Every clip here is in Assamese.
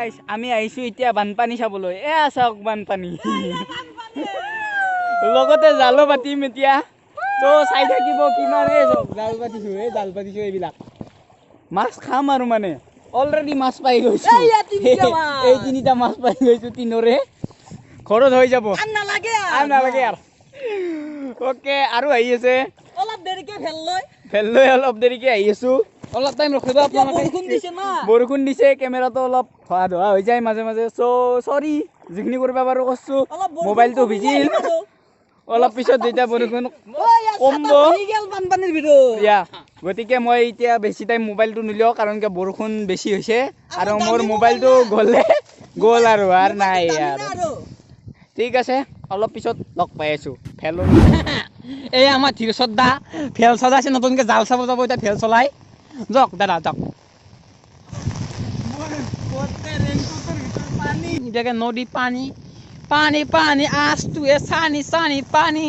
গাইস আমি আইছো এতিয়া বানপানী চাবলৈ চাওক বানপানী লগতে জালো পাতিম এতিয়া তো চাই থাকিব কিমান জাল পাতিছো এইবিলাক মাছ খাম আৰু মানে অলৰেডি মাছ পাই গৈছো এই তিনিটা মাছ পাই গৈছো তিনৰে ঘৰত হৈ যাব আৰু নালাগে আৰু ওকে আৰু আহি আছে অলপ দেৰিকে ফেল লৈ অলপ দেৰিকে আহি আছো অলপ টাইম ৰখিব আপোনালোকে বৰষুণ দিছে কেমেৰাটো অলপ ধোৱা হৈ যায় মাজে মাজে সৰি যিখিনি কৰিব পাৰো কৰছো মোবাইলটো ভিজিল অলপ পিছত যেতিয়া বৰষুণ কমব বানপানীৰ ভিতৰত গতিকে মই এতিয়া বেছি টাইম মোবাইলটো নিলিও কাৰণ কি বৰষুণ বেছি হৈছে আৰু মোৰ মোবাইলটো গ'ল আৰু নাই আৰু ঠিক আছে অলপ পিছত লগ পাই আছো ফেল এই আমাৰ ধীৰচত দা ফেল চলাইছে নতুনকে জাল চাব যাব এতিয়া ফেল চলাই যাওক দাদা যাওক এতিয়াকে নদী পানী পানী পানী আছটোৱে চানি চানি পানী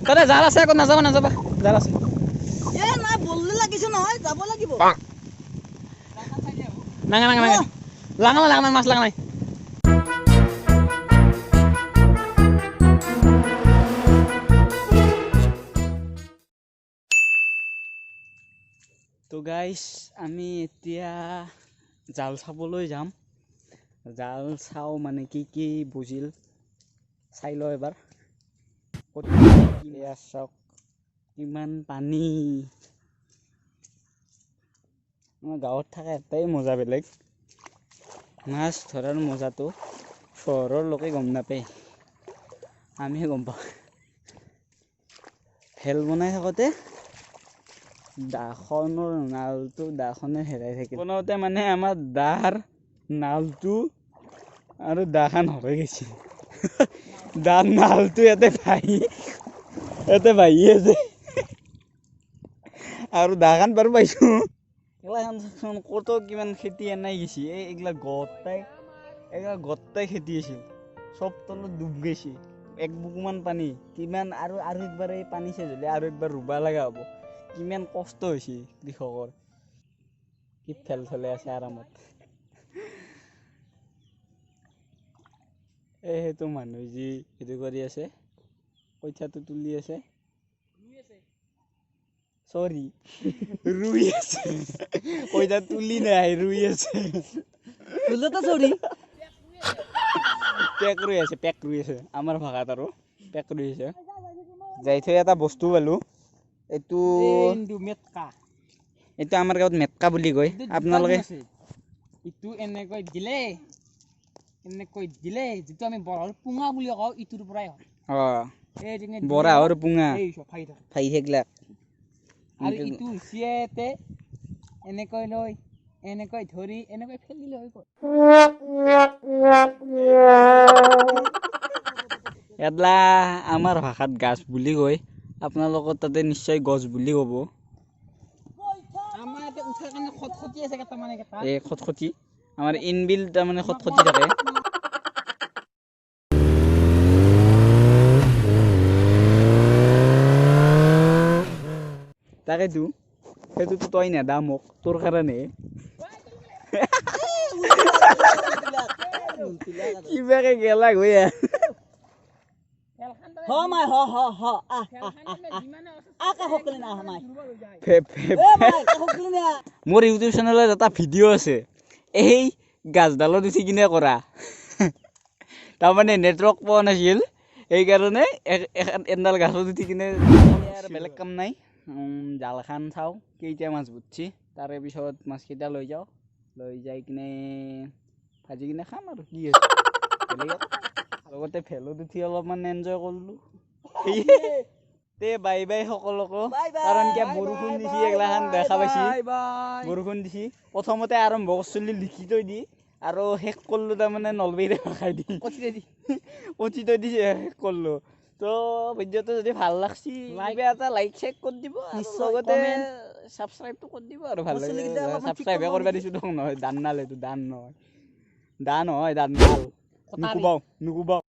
দাদা জাল আছে আকৌ নাযাবা জাল আছে নাই বললে লাগিছে নহয় যাব লাগিব লাঙা মাছ লাগা নাই তো গাইস আমি এতিয়া জাল চাবলৈ যাম জাল চাও মানে কি বুজিল চাই ল এবাৰ চাওক কিমান পানী আমাৰ গাঁৱত থকা এটাই মজা বেলেগ মাছ ধৰাৰ মজাটো চহৰৰ লোকে গম নাপায় আমিহে গম পাওঁ ফেল বনাই থাকোঁতে দাখনৰ নালটো দাখনে হেৰাই থাকিল বনাওঁতে মানে আমাৰ দাৰ নালটো আৰু দাখান হৈ গৈছে দাৰ নালটো ইয়াতে ভাহি আছে আৰু দাখান বাৰু পাইছো এইগিলাখান কত কিমান খেতি এনাই গৈছে এইগিলা গত্তাই খেতি আছিল চব তলত ডুব গৈছে এক বুকুমান পানী কিমান আৰু একবাৰ এই পানী চেজ হ'লে আৰু একবাৰ ৰুবা লগা হ'ব কিমান কষ্ট হৈছে কৃষকৰ কি ফেল চলাই আছে আৰামত সেইটো মানুহ যি সেইটো কৰি আছে কঠীয়াটো তুলি আছে সৰি ৰুই আছে কঠীয়া তুলি নাই ৰুই আছে পেক ৰুই আছে আমাৰ ভাষাত আৰু পেক ৰুই আছে যাই থৈ এটা বস্তু পালো এইটো আমাৰ গাঁৱত মেটকা বুলি কয় আপোনালোকে ইটো এনেকৈ দিলে যিটো আমি বৰহৰ পুঙা বুলি কওঁ ইটোৰ পৰাই হয় বৰাহৰ পুঙা ফাই থাকিলা আৰু ইটো হৈছে এনেকৈ লৈ এনেকৈ ধৰি এনেকৈ ফেলিলে হৈ গ'ল এডলা আমাৰ ভাষাত গাছ বুলি কয় আপোনালোকৰ তাতে নিশ্চয় গছ বুলি ক'ব আমাৰ ইয়াতে উঠাৰ কাৰণে খটখটি আছে কেইটামান এই খটখটি আমাৰ ইনবিল তাৰমানে খটখটি থাকে তাকেতো সেইটোতো তই নেদা মোক তোৰ কাৰণে কিবাকে গেলা গৈ মোৰ ইউটিউব চেনেলত এটা ভিডিঅ' আছে এই গাছডালত উঠি কিনে কৰা তাৰমানে নেটৱৰ্ক পোৱা নাছিল সেইকাৰণে এডাল গাছত উঠি কিনে বেলেগ কাম নাই জালখান চাওঁ কেইটা মাছ বুটছি তাৰে পিছত মাছকেইটা লৈ যাই কিনে ভাজি কিনে খাম আৰু কি আছে লগতে ফেলত উঠি অলপমান এনজয় কৰিলোঁ বাই বাই সকলোকো কাৰণ কিয় বৰষুণ দিছি এগিলাখান দেখা পাইছি বৰষুণ দিছি প্ৰথমতে আৰম্ভ কৰিছিলো লিখি থৈ দি আৰু শেষ কৰিলোঁ তাৰমানে নলবেইৰে ভাষাই দি কচি থৈ দি শেষ কৰিলোঁ তো ভিডিঅ'টো যদি ভাল লাগছি এটা লাইক চেক কৰি দিব লগতে ছাবস্ক্ৰাইবটো কৰি দিব আৰু ভাল লাগে ছাবস্ক্ৰাইবে কৰিব দিছোঁ নহয় দান নাল এইটো দান নহয় নুকুবাও